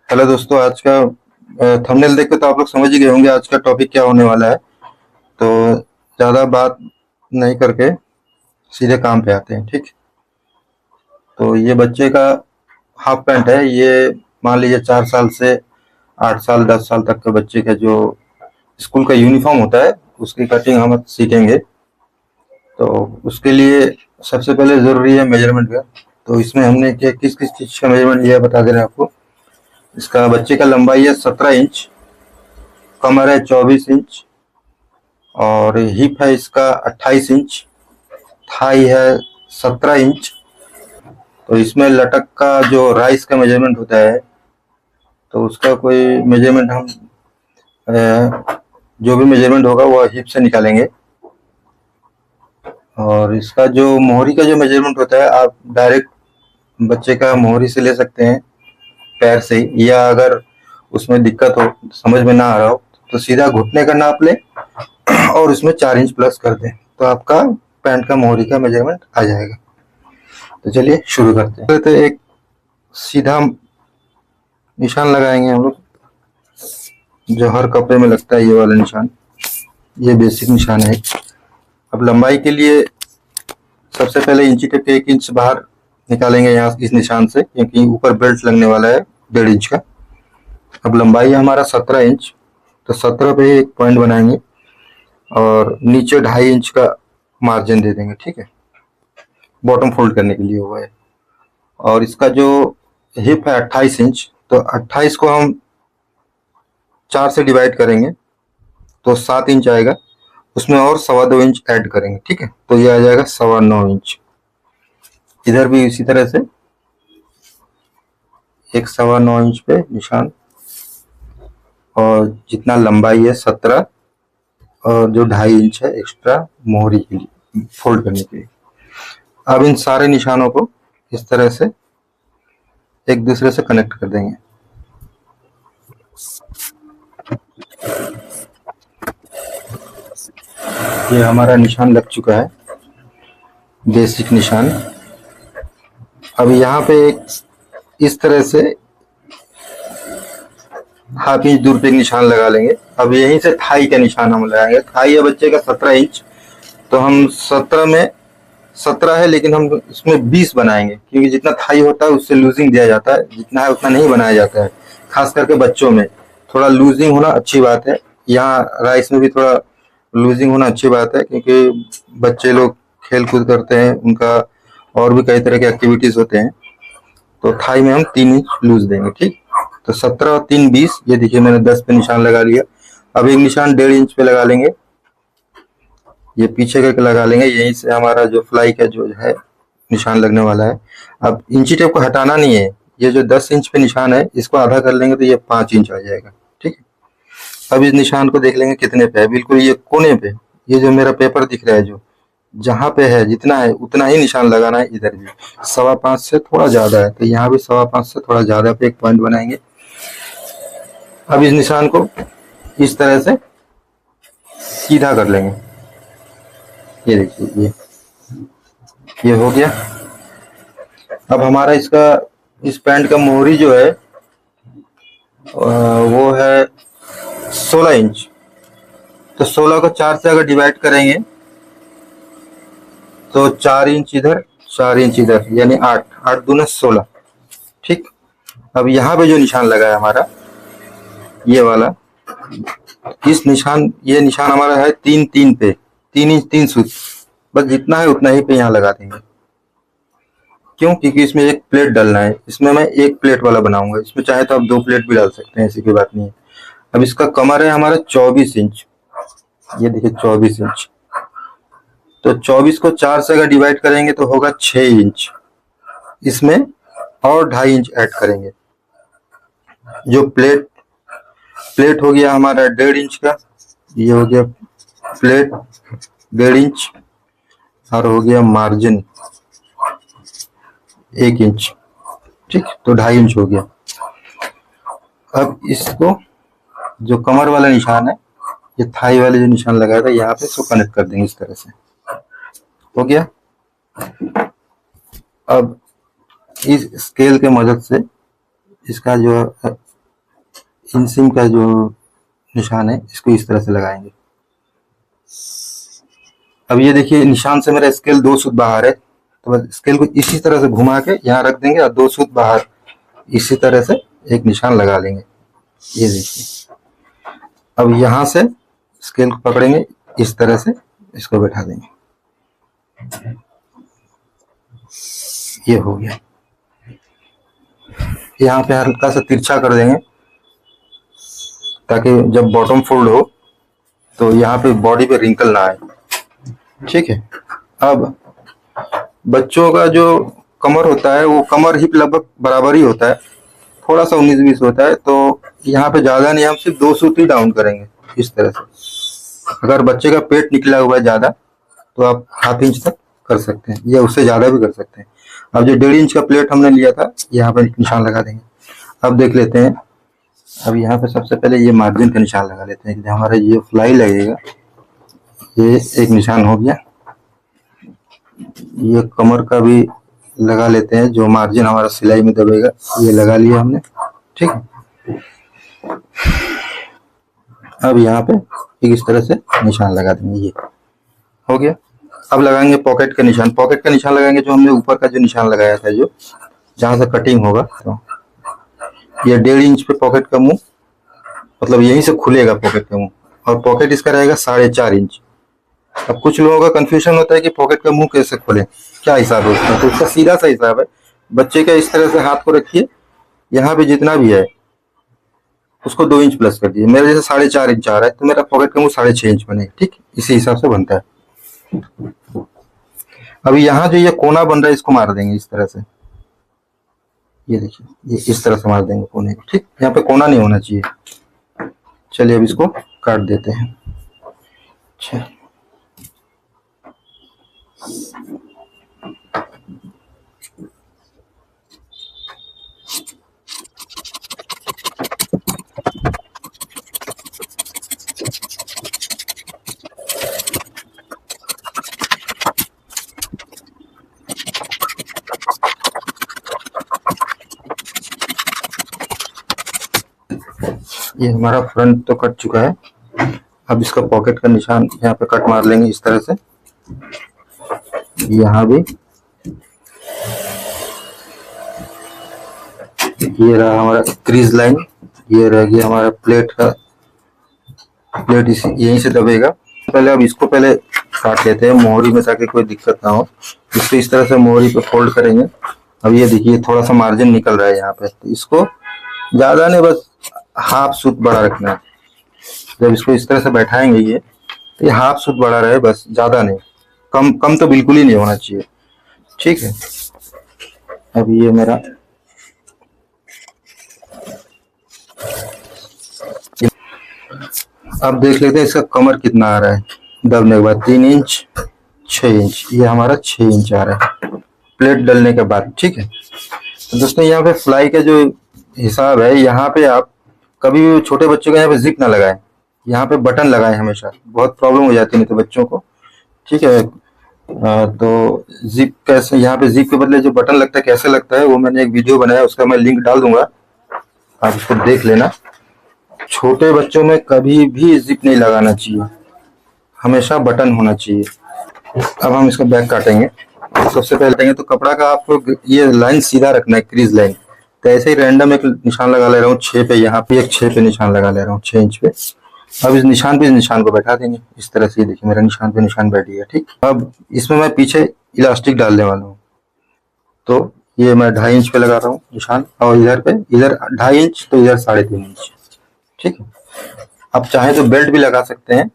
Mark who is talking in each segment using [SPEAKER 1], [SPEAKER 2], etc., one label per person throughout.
[SPEAKER 1] Hello दोस्तों, आज का थंबनेल देख के तो आप लोग समझ ही गए होंगे आज का टॉपिक क्या होने वाला है। तो ज़्यादा बात नहीं करके सीधे काम पे आते हैं, ठीक। तो ये बच्चे का हाफ पैंट है। ये मान लीजिए 4 साल से 8 साल 10 साल तक के बच्चे का जो स्कूल का यूनिफॉर्म होता है उसकी कटिंग हम सीखेंगे। तो उसके लिए सबसे पहले ज़रूरी है मेजरमेंट का। तो इसमें हमने क्या किस किस चीज़ का मेजरमेंट लिया है बता दे रहे हैं आपको। इसका बच्चे का लंबाई है 17 इंच, कमर है 24 इंच, और हिप है इसका 28 इंच, थाई है 17 इंच। तो इसमें लटक का जो राइस का मेजरमेंट होता है तो उसका कोई मेजरमेंट हम जो भी मेजरमेंट होगा वो हिप से निकालेंगे। और इसका जो मोहरी का जो मेजरमेंट होता है आप डायरेक्ट बच्चे का मोहरी से ले सकते हैं, पैर से ही। या अगर उसमें दिक्कत हो, समझ में ना आ रहा हो, तो सीधा घुटने का नाप ले और उसमें 4 इंच प्लस कर दें तो आपका पैंट का मोहरी का मेजरमेंट आ जाएगा। तो चलिए शुरू करते हैं। तो एक सीधा निशान लगाएंगे हम लोग, जो हर कपड़े में लगता है, ये वाला निशान। ये बेसिक निशान है। अब लंबाई के लिए सबसे पहले इंची टेप के 1 इंच बाहर निकालेंगे यहाँ इस निशान से, क्योंकि ऊपर बेल्ट लगने वाला है 1.5 इंच का। अब लंबाई है हमारा 17 इंच, तो 17 पे एक पॉइंट बनाएंगे और नीचे 2.5 इंच का मार्जिन दे देंगे, ठीक है। बॉटम फोल्ड करने के लिए हुआ है। और इसका जो हिप है 28 इंच, तो 28 को हम 4 से डिवाइड करेंगे तो 7 इंच आएगा। उसमें और 2.25 इंच ऐड करेंगे, ठीक है। तो ये आ जाएगा 9.25 इंच। इधर भी इसी तरह से एक 9.25 इंच पे निशान, और जितना लंबाई है 17, और जो 2.5 इंच है एक्स्ट्रा मोहरी के लिए फोल्ड करने के लिए। अब इन सारे निशानों को इस तरह से एक दूसरे से कनेक्ट कर देंगे। ये हमारा निशान लग चुका है, बेसिक निशान। अब यहाँ पे एक इस तरह से हाफ इंच दूर पे एक निशान लगा लेंगे। अब यहीं से थाई का निशान हम लगाएंगे। थाई है बच्चे का 17 इंच, तो हम 17 में 17 है, लेकिन हम इसमें 20 बनाएंगे, क्योंकि जितना थाई होता है उससे लूजिंग दिया जाता है, जितना है उतना नहीं बनाया जाता है। खास करके बच्चों में थोड़ा लूजिंग होना अच्छी बात है। यहाँ राइस में भी थोड़ा लूजिंग होना अच्छी बात है, क्योंकि बच्चे लोग खेल कूद करते हैं, उनका और भी कई तरह के एक्टिविटीज होते हैं। तो थाई में हम 3 इंच लूज देंगे, ठीक। तो 17 और 3 20। ये देखिए मैंने 10 पे निशान लगा लिया। अब एक निशान 1.5 इंच पे लगा लेंगे, ये पीछे करके लगा लेंगे। यहीं से हमारा जो फ्लाई का जो है निशान लगने वाला है। अब इंची टेप को हटाना नहीं है। ये जो 10 इंच पे निशान है इसको आधा कर लेंगे तो ये 5 इंच आ जाएगा, ठीक है। अब इस निशान को देख लेंगे कितने पे है। बिल्कुल ये कोने पे, ये जो मेरा पेपर दिख रहा है, जो जहाँ पे है जितना है उतना ही निशान लगाना है। इधर भी 5.25 से थोड़ा ज्यादा है, तो यहाँ भी 5.25 से थोड़ा ज्यादा पे एक पॉइंट बनाएंगे। अब इस निशान को इस तरह से सीधा कर लेंगे। ये देखिए, ये हो गया। अब हमारा इसका इस पैंट का मोहरी जो है वो है 16 इंच। तो 16 को 4 से अगर डिवाइड करेंगे तो 4 इंच इधर 4 इंच इधर, यानी 8 8 दूना 16, ठीक। अब यहाँ पे जो निशान लगा है हमारा ये वाला, ये निशान हमारा है 3 3 पे, 3 इंच 3 सूत। बस जितना है उतना ही पे यहाँ लगा देंगे। क्यों? क्योंकि इसमें एक प्लेट डालना है। इसमें मैं एक प्लेट वाला बनाऊंगा। इसमें चाहे तो आप 2 प्लेट भी डाल सकते हैं, ऐसी कोई बात नहीं है। अब इसका कमर है हमारा 24 इंच। ये देखिए 24 इंच। तो 24 को 4 से अगर डिवाइड करेंगे तो होगा 6 इंच। इसमें और 2.5 इंच ऐड करेंगे। जो प्लेट प्लेट हो गया हमारा 1.5 इंच का, ये हो गया प्लेट 1.5 इंच, और हो गया मार्जिन 1 इंच, ठीक। तो 2.5 इंच हो गया। अब इसको जो कमर वाला निशान है, ये थाई वाले जो निशान लगाया था यहाँ पे, इसको कनेक्ट कर देंगे इस तरह से। हो गया। अब इस स्केल के मदद से इसका जो इंसिंग का जो निशान है इसको इस तरह से लगाएंगे। अब ये देखिए निशान से मेरा स्केल 2 सूत बाहर है, तो बस स्केल को इसी तरह से घुमा के यहाँ रख देंगे और 2 सूत बाहर इसी तरह से एक निशान लगा लेंगे। ये देखिए, अब यहाँ से स्केल को पकड़ेंगे, इस तरह से इसको बैठा देंगे। ये हो गया। यहाँ पे हल्का सा तिरछा कर देंगे ताकि जब बॉटम फोल्ड हो तो यहाँ पे बॉडी पे रिंकल ना आए। ठीक है। अब बच्चों का जो कमर होता है वो कमर हिप लगभग बराबर ही होता है, थोड़ा सा 19-20 होता है, तो यहाँ पे ज्यादा नहीं, हम सिर्फ 2 सूत ही डाउन करेंगे इस तरह से। अगर बच्चे का पेट निकला हुआ है ज्यादा तो आप ½ इंच तक कर सकते हैं या उससे ज्यादा भी कर सकते हैं। अब जो 1.5 इंच का प्लेट हमने लिया था यहाँ पे निशान लगा देंगे। अब देख लेते हैं, अब यहाँ पे सबसे पहले ये मार्जिन का निशान लगा लेते हैं। हमारा ये फ्लाई लगेगा, ये एक निशान हो गया। ये कमर का भी लगा लेते हैं, जो मार्जिन हमारा सिलाई में दबेगा ये लगा लिया हमने। ठीक है। अब यहाँ पे एक इस तरह से निशान लगा देंगे, ये हो गया। अब लगाएंगे पॉकेट का निशान। पॉकेट का निशान लगाएंगे जो हमने ऊपर का जो निशान लगाया था, जो जहां से कटिंग होगा, तो ये 1.5 इंच पे पॉकेट का मुंह, मतलब यहीं से खुलेगा पॉकेट का मुंह, और पॉकेट इसका रहेगा 4.5 इंच। अब कुछ लोगों का कंफ्यूजन होता है कि पॉकेट का मुंह कैसे खोले, क्या हिसाब है उसका, तो उसका सीधा सा हिसाब है। बच्चे का इस तरह से हाथ को रखिए, यहाँ पे जितना भी है उसको 2 इंच प्लस कर दिए। मेरे जैसे 4.5 इंच आ रहा है तो मेरा पॉकेट का मुंह 6.5 इंच बनेगा। ठीक, इसी हिसाब से बनता है। अभी यहाँ जो ये कोना बन रहा है इसको मार देंगे इस तरह से। ये देखिए, ये इस तरह से मार देंगे कोने को। ठीक, यहाँ पे कोना नहीं होना चाहिए। चलिए अब इसको काट देते हैं। अच्छा, ये हमारा फ्रंट तो कट चुका है। अब इसका पॉकेट का निशान यहाँ पे कट मार लेंगे इस तरह से। यहाँ भी ये रहा हमारा क्रीज लाइन, ये रह गया हमारा प्लेट का, प्लेट यहीं से दबेगा। पहले अब इसको पहले काट लेते हैं मोहरी में, ताकि कोई दिक्कत ना हो। इसको इस तरह से मोहरी पे फोल्ड करेंगे। अब ये देखिए थोड़ा सा मार्जिन निकल रहा है यहाँ पे, तो इसको ज्यादा नहीं, बस ½ सूत बड़ा रखना है। जब इसको इस तरह से बैठाएंगे ये, तो ये ½ सूत बड़ा रहे बस, ज्यादा नहीं। कम कम तो बिल्कुल ही नहीं होना चाहिए। ठीक है। अब ये मेरा अब देख लेते हैं इसका कमर कितना आ रहा है दबने के बाद। 3 इंच 6 इंच, ये हमारा 6 इंच आ रहा है प्लेट डलने के बाद। ठीक है। तो दोस्तों यहाँ पे फ्लाई का जो हिसाब है, यहाँ पे आप कभी भी छोटे बच्चों का यहाँ पे जिप ना लगाएं, यहाँ पे बटन लगाएं हमेशा। बहुत प्रॉब्लम हो जाती है नहीं तो बच्चों को। ठीक है। तो जिप कैसे, यहाँ पे जिप के बदले जो बटन लगता है कैसे लगता है, वो मैंने एक वीडियो बनाया, उसका मैं लिंक डाल दूंगा, आप उसको देख लेना। छोटे बच्चों में कभी भी जिप नहीं लगाना चाहिए, हमेशा बटन होना चाहिए। अब हम इसका बैक काटेंगे। सबसे पहले काटेंगे तो कपड़ा का आपको ये लाइन सीधा रखना है, क्रीज लाइन। तो ऐसे ही रैंडम एक निशान लगा ले रहा हूँ 6 पे, यहाँ पे एक 6 पे निशान लगा ले रहा हूँ, 6 इंच पे। अब इस निशान पे इस निशान को बैठा देंगे इस तरह से। ये देखिए मेरा निशान पे निशान बैठ गया। ठीक, अब इसमें मैं पीछे इलास्टिक डालने वाला हूँ, तो ये मैं 2.5 इंच पे लगा रहा हूँ निशान, और इधर पे, इधर 2.5 इंच तो इधर 3.5 इंच। ठीक है। आप चाहे तो बेल्ट भी लगा सकते हैं,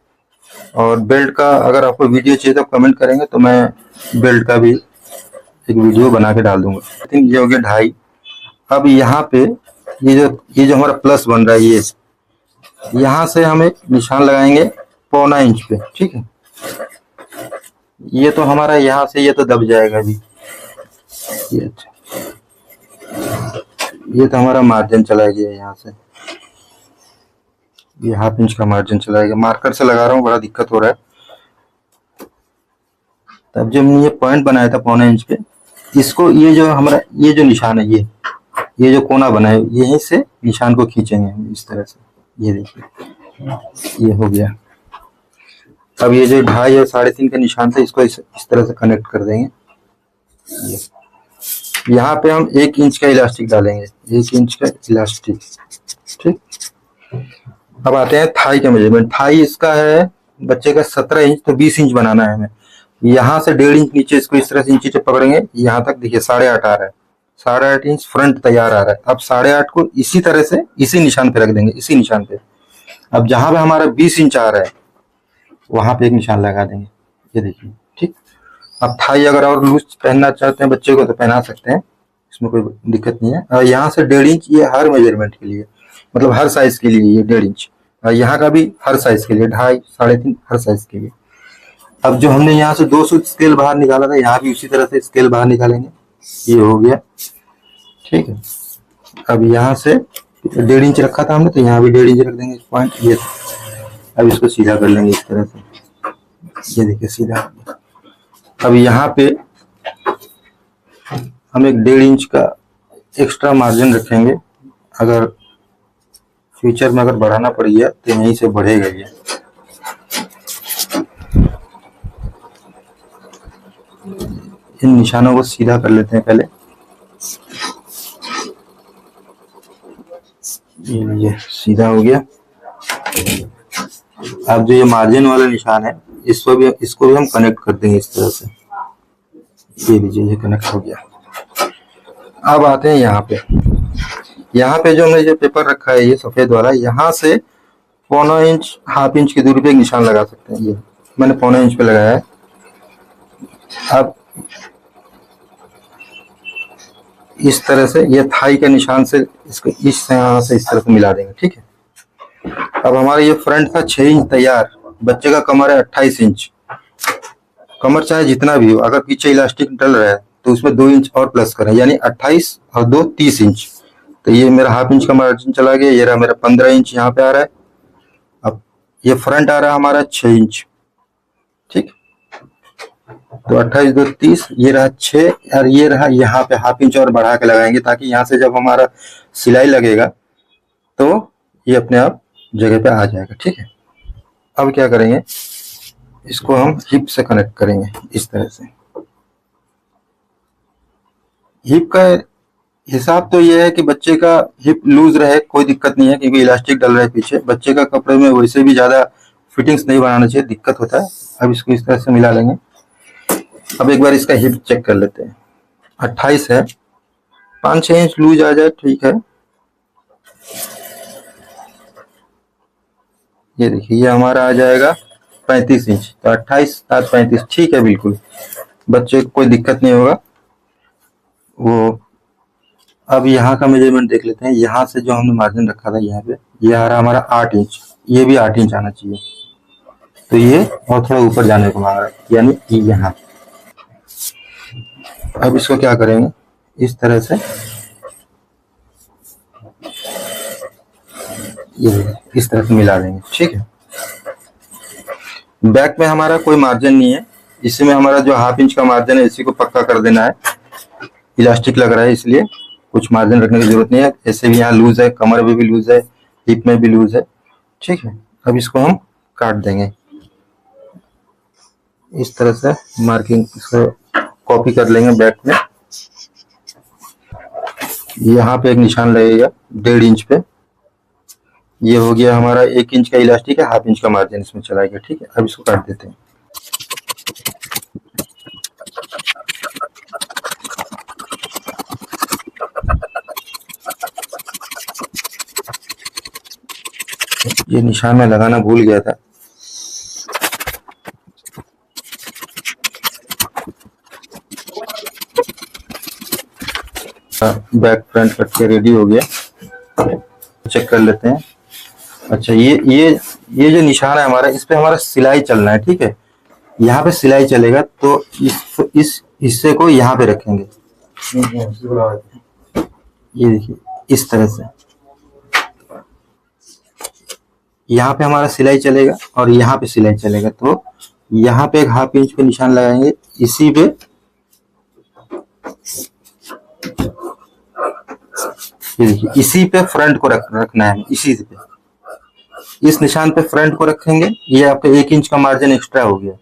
[SPEAKER 1] और बेल्ट का अगर आपको वीडियो चाहिए तो कमेंट करेंगे तो मैं बेल्ट का भी एक वीडियो बना के डाल दूंगा। आई थिंक ये हो गया 2.5। अब यहाँ पे ये जो हमारा प्लस बन रहा है, ये यहाँ से हम एक निशान लगाएंगे 1.25 इंच पे। ठीक है। ये तो हमारा यहाँ से ये तो दब जाएगा अभी। ये अच्छा, ये तो हमारा मार्जिन चला गया यहाँ से, ये ½ इंच का मार्जिन चला गया। मार्कर से लगा रहा हूँ, बड़ा दिक्कत हो रहा है। तब जब हमने ये पॉइंट बनाया था 1.25 इंच पे, इसको ये जो हमारा ये जो निशान है, ये जो कोना बना है यहीं से निशान को खींचेंगे हम इस तरह से। ये देखिए ये हो गया। अब ये जो 2.5 और 3.5 का निशान था इसको इस तरह से कनेक्ट कर देंगे। यहाँ पे हम 1 इंच का इलास्टिक डालेंगे, 1 इंच का इलास्टिक। ठीक, अब आते हैं थाई का मेजरमेंट। थाई इसका है बच्चे का 17 इंच, तो 20 इंच बनाना है हमें। यहाँ से 1.5 इंच नीचे इसको इस तरह से इंची से पकड़ेंगे, यहाँ तक देखिए 8.5 आ रहा है, 8.5 इंच फ्रंट तैयार आ रहा है। अब 8.5 को इसी तरह से इसी निशान पे रख देंगे, इसी निशान पे। अब जहां पे हमारा 20 इंच आ रहा है वहां पे एक निशान लगा देंगे, ये देखिए। ठीक, अब थाई अगर और लूज पहनना चाहते हैं बच्चे को तो पहना सकते हैं, इसमें कोई दिक्कत नहीं है। और यहाँ से 1.5 इंच ये हर मेजरमेंट के लिए, मतलब हर साइज के लिए ये 1.5 इंच, और यहाँ का भी हर साइज के लिए 2.5, 3.5 हर साइज के लिए। अब जो हमने यहाँ से 200 स्केल बाहर निकाला था, यहाँ भी उसी तरह से स्केल बाहर निकालेंगे। ये हो गया, ठीक है। अब यहाँ से 1.5 इंच रखा था हमने, तो यहाँ भी 1.5 इंच रख देंगे पॉइंट। ये अब इसको सीधा कर लेंगे इस तरह से, ये देखिए सीधा। अब यहाँ पे हम एक 1.5 इंच का एक्स्ट्रा मार्जिन रखेंगे, अगर फ्यूचर में अगर बढ़ाना पड़ गया तो यहीं से बढ़ेगा ये। इन निशानों को सीधा कर लेते हैं पहले। ये सीधा हो गया। अब जो ये मार्जिन वाला निशान है इसको भी हम कनेक्ट कर देंगे इस तरह से। ये लीजिए, ये कनेक्ट हो गया। अब आते हैं यहाँ पे। यहाँ पे जो हमने जो पेपर रखा है ये सफेद वाला, यहाँ से 1/4 इंच, 1/2 इंच की दूरी पे एक निशान लगा सकते हैं। ये मैंने 1/4 इंच पे लगाया है। अब इस तरह से ये थाई के निशान से इसको यहाँ से इस तरह से मिला देंगे, ठीक है। अब हमारा ये फ्रंट का 6 इंच तैयार। बच्चे का कमर है 28 इंच। कमर चाहे जितना भी हो, अगर पीछे इलास्टिक डल रहा है तो उसमें 2 इंच और प्लस करें, यानी 28 और 2 30 इंच। तो ये मेरा 1/2 इंच का मार्जिन चला गया। ये रहा मेरा 15 इंच यहाँ पे आ रहा है। अब ये फ्रंट आ रहा है हमारा 6 इंच, ठीक। तो 28 2 30, ये रहा 6, और ये रहा यहाँ पे 1/2 इंच और बढ़ा के लगाएंगे, ताकि यहाँ से जब हमारा सिलाई लगेगा तो ये अपने आप जगह पे आ जाएगा, ठीक है। अब क्या करेंगे, इसको हम हिप से कनेक्ट करेंगे इस तरह से। हिप का हिसाब तो ये है कि बच्चे का हिप लूज रहे, कोई दिक्कत नहीं है, क्योंकि इलास्टिक डल रहा है पीछे। बच्चे का कपड़े में वैसे भी ज्यादा फिटिंग्स नहीं बनाना चाहिए, दिक्कत होता है। अब इसको इस तरह से मिला लेंगे। अब एक बार इसका हिप चेक कर लेते हैं। 28 है, 5-6 इंच लूज आ जाए, ठीक है। ये देखिए, ये हमारा आ जाएगा 35 इंच। तो 28 7 35, ठीक है, बिल्कुल बच्चे को कोई दिक्कत नहीं होगा वो। अब यहाँ का मेजरमेंट देख लेते हैं। यहाँ से जो हमने मार्जिन रखा था यहाँ पे, ये आ रहा हमारा 8 इंच। ये भी 8 इंच आना चाहिए, तो ये और थोड़ा ऊपर जाने को मांग रहा है, यानी यहाँ। अब इसको क्या करेंगे, इस तरह से ये इस तरह से मिला देंगे, ठीक है। बैक में हमारा कोई मार्जिन नहीं है, इसी में हमारा जो 1/2 इंच का मार्जिन है इसी को पक्का कर देना है। इलास्टिक लग रहा है इसलिए कुछ मार्जिन रखने की जरूरत नहीं है। ऐसे भी यहाँ लूज है, कमर में भी लूज है, हिप में भी लूज है, ठीक है। अब इसको हम काट देंगे इस तरह से। मार्किंग इसको कॉपी कर लेंगे बैक में। यहाँ पे एक निशान लगेगा 1.5 इंच पे। ये हो गया हमारा 1 इंच का इलास्टिक है, 1/2 इंच का मार्जिन इसमें चला गया, ठीक है। अब इसको काट देते हैं। ये निशान में लगाना भूल गया था। बैक फ्रंट कट के रेडी हो गया। चेक कर लेते हैं। अच्छा, ये जो निशान है हमारा, इस पे हमारा सिलाई चलना है, ठीक है। यहाँ पे सिलाई चलेगा, तो इस हिस्से को यहाँ पे रखेंगे। ये देखिए इस तरह से यहाँ पे हमारा सिलाई चलेगा और यहाँ पे सिलाई चलेगा। तो यहाँ पे एक 1/2 इंच पे निशान लगाएंगे, इसी पे ये देखिए, इसी पे फ्रंट को रखना है, इसी पे, इस निशान पे फ्रंट को रखेंगे। ये आपका 1 इंच का मार्जिन एक्स्ट्रा हो गया।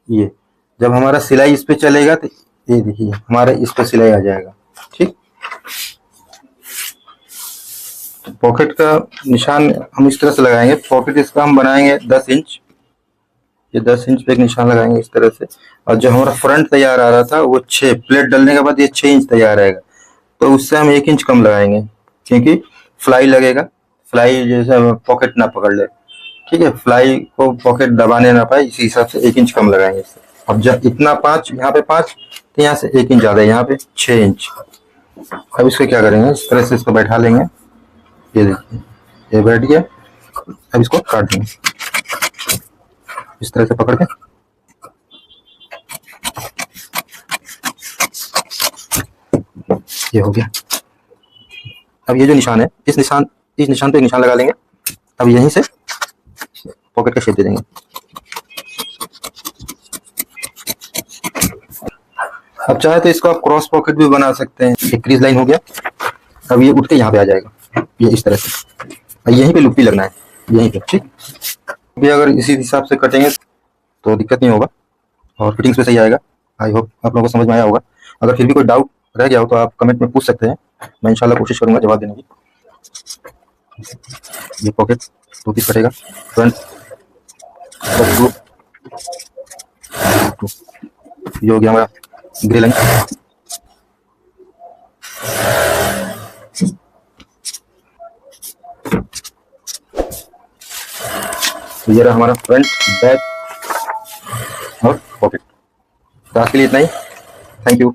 [SPEAKER 1] ये जब हमारा सिलाई इस पे चलेगा तो ये देखिए हमारा इस पे सिलाई आ जाएगा। ठीक, तो पॉकेट का निशान हम इस तरह से लगाएंगे। पॉकेट इसका हम बनाएंगे 10 इंच। ये 10 इंच पे एक निशान लगाएंगे इस तरह से। और जो हमारा फ्रंट तैयार आ रहा था वो 6 प्लेट डलने के बाद ये 6 इंच तैयार आएगा, तो उससे हम 1 इंच कम लगाएंगे, क्योंकि फ्लाई लगेगा, फ्लाई जैसे पॉकेट ना पकड़ ले। ठीक है, फ्लाई को पॉकेट दबाने ना पाए, इसी हिसाब से 1 इंच कम लगाएंगे इससे। अब जब इतना 5, यहाँ पे 5, तो यहाँ से 1 इंच ज्यादा है, यहाँ पे 6 इंच। अब इसको क्या करेंगे, इस तरह से इसको बैठा लेंगे। ये देखिए, ये बैठ गया। अब इसको काट देंगे इस तरह से पकड़ के। ये हो गया। अब ये जो निशान है, इस निशान पे एक निशान लगा लेंगे। अब यहीं से पॉकेट का शेप दे देंगे। अब चाहे तो इसको आप क्रॉस पॉकेट भी बना सकते हैं। एक क्रीज लाइन हो गया। अब ये उठ के यहाँ पे आ जाएगा, ये इस तरह से। यहीं पे लुप्पी लगना है, यहीं पे। ठीक, भी अगर इसी हिसाब से कटेंगे तो दिक्कत नहीं होगा और फिटिंग्स पे सही आएगा। आई होप आप लोगों को समझ में आया होगा। अगर फिर भी कोई डाउट रह गया हो तो आप कमेंट में पूछ सकते हैं, मैं इंशाल्लाह कोशिश करूंगा जवाब देने की। ये पॉकेट 2 पीस कटेगा, फ्रंट ये हो गया हमारा ग्रे लाइन। तो ये रहा हमारा फ्रंट, बैक और पॉकेट। तो आज के लिए इतना ही। Thank you.